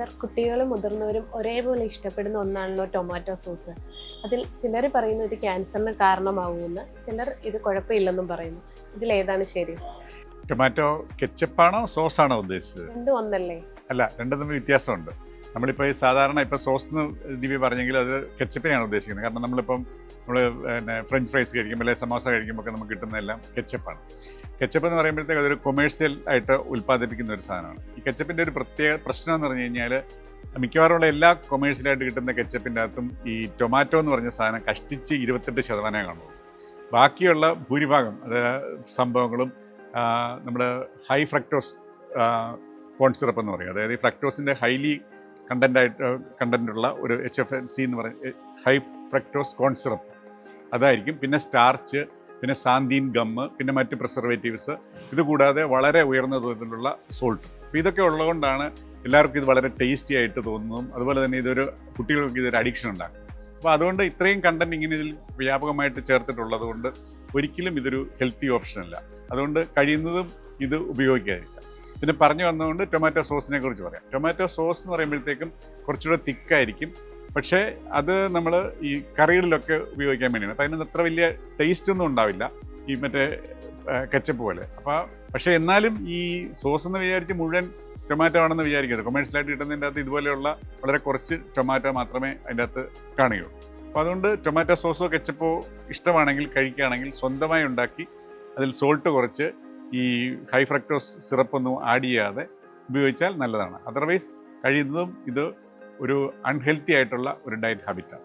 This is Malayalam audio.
സർ, കുട്ടികളും മുതിർന്നവരും ഒരേപോലെ ഇഷ്ടപ്പെടുന്ന ഒന്നാണല്ലോ ടൊമാറ്റോ സോസ്. അതിൽ ചിലർ പറയുന്നു ഇത് ക്യാൻസറിന് കാരണമാകുമെന്ന്, ചിലർ ഇത് കുഴപ്പമില്ലെന്നും പറയുന്നു. ഇതിലേതാണ് ശരി? ടൊമാറ്റോ കെച്ചപ്പാണോ സോസാണോ ഉദ്ദേശിച്ചത്? രണ്ടും ഒന്നല്ലേ? അല്ല, രണ്ടും തമ്മിൽ വ്യത്യാസമുണ്ട്. നമ്മളിപ്പോൾ ഈ സാധാരണ ഇപ്പോൾ സോസ് എന്ന് ദിവ്യ പറഞ്ഞെങ്കിൽ അത് കെച്ചപ്പിനെയാണ് ഉദ്ദേശിക്കുന്നത്. കാരണം നമ്മൾ പിന്നെ ഫ്രഞ്ച് ഫ്രൈസ് കഴിക്കുമ്പോൾ അല്ലെങ്കിൽ സമോസ കഴിക്കുമ്പോൾ ഒക്കെ നമുക്ക് കിട്ടുന്നതെല്ലാം കെച്ചപ്പാണ്. കെച്ചപ്പ് എന്ന് പറയുമ്പോഴത്തേക്ക് അതൊരു കൊമേഴ്സ്യൽ ആയിട്ട് ഉൽപ്പാദിപ്പിക്കുന്ന ഒരു സാധനമാണ്. ഈ കെച്ചപ്പിൻ്റെ ഒരു പ്രത്യേക പ്രശ്നം എന്ന് പറഞ്ഞു കഴിഞ്ഞാൽ മിക്കവാറുമുള്ള എല്ലാ കൊമേഴ്സ്യലായിട്ട് കിട്ടുന്ന കെച്ചപ്പിൻ്റെ അകത്തും ഈ ടൊമാറ്റോ എന്ന് പറഞ്ഞ സാധനം കഷ്ടിച്ച് 28% കാണുള്ളൂ. ബാക്കിയുള്ള ഭൂരിഭാഗം സംഭവങ്ങളും നമ്മുടെ ഹൈ ഫ്രക്ടോസ് കോൺ സിറപ്പ് എന്ന് പറയും. അതായത് ഈ ഫ്രക്ടോസിൻ്റെ ഹൈലി കണ്ടൻറ്റുള്ള ഒരു HFC എന്ന് പറയുന്ന ഹൈ ഫ്രക്ടോസ് കോൺ സിറപ്പ് അതായിരിക്കും. പിന്നെ സ്റ്റാർച്ച്, പിന്നെ സാന്തീൻ ഗമ്മ്, പിന്നെ മറ്റ് പ്രിസർവേറ്റീവ്സ്, ഇതുകൂടാതെ വളരെ ഉയർന്ന തോതിലുള്ള സോൾട്ട്. അപ്പോൾ ഇതൊക്കെ ഉള്ളതുകൊണ്ടാണ് എല്ലാവർക്കും ഇത് വളരെ ടേസ്റ്റി ആയിട്ട് തോന്നുന്നതും അതുപോലെ തന്നെ കുട്ടികൾക്ക് ഇതൊരു അഡിക്ഷൻ ഉണ്ടാകും. അപ്പോൾ അതുകൊണ്ട് ഇത്രയും കണ്ടന്റ് ഇങ്ങനെ ഇതിൽ വ്യാപകമായിട്ട് ചേർത്തിട്ടുള്ളത് കൊണ്ട് ഒരിക്കലും ഇതൊരു ഹെൽത്തി ഓപ്ഷൻ അല്ല. അതുകൊണ്ട് കഴിയുന്നതും ഇത് ഉപയോഗിക്കാതിരിക്കുക. പിന്നെ പറഞ്ഞു വന്നതുകൊണ്ട് ടൊമാറ്റോ സോസിനെ കുറിച്ച് പറയാം. ടൊമാറ്റോ സോസ് എന്ന് പറയുമ്പോഴത്തേക്കും കുറച്ചുകൂടെ തിക്കായിരിക്കും. പക്ഷേ അത് നമ്മൾ ഈ കറികളിലൊക്കെ ഉപയോഗിക്കാൻ വേണ്ടിയാണ്. അപ്പോൾ അതിനകത്ത് അത്ര വലിയ ടേസ്റ്റ് ഒന്നും ഉണ്ടാവില്ല ഈ മറ്റേ കെച്ചപ്പ് പോലെ. പക്ഷേ എന്നാലും ഈ സോസ് എന്ന് വിചാരിച്ച് മുഴുവൻ ടൊമാറ്റോ ആണെന്ന് വിചാരിക്കരുത്. കൊമേഴ്സ്യലായിട്ട് കിട്ടുന്നതിൻ്റെ അകത്ത് ഇതുപോലെയുള്ള വളരെ കുറച്ച് ടൊമാറ്റോ മാത്രമേ അതിൻ്റെ അകത്ത് കാണുകയുള്ളൂ. അപ്പോൾ അതുകൊണ്ട് ടൊമാറ്റോ സോസോ കെച്ചപ്പോ ഇഷ്ടമാണെങ്കിൽ കഴിക്കുകയാണെങ്കിൽ സ്വന്തമായി ഉണ്ടാക്കി അതിൽ സോൾട്ട് കുറച്ച് ഈ ഹൈ ഫ്രക്ടോസ് സിറപ്പൊന്നും ആഡ് ചെയ്യാതെ ഉപയോഗിച്ചാൽ നല്ലതാണ്. അതർവൈസ് കഴിയുന്നതും ഇത് ഒരു അൺഹെൽത്തി ആയിട്ടുള്ള ഒരു ഡയറ്റ് ഹാബിറ്റാണ്.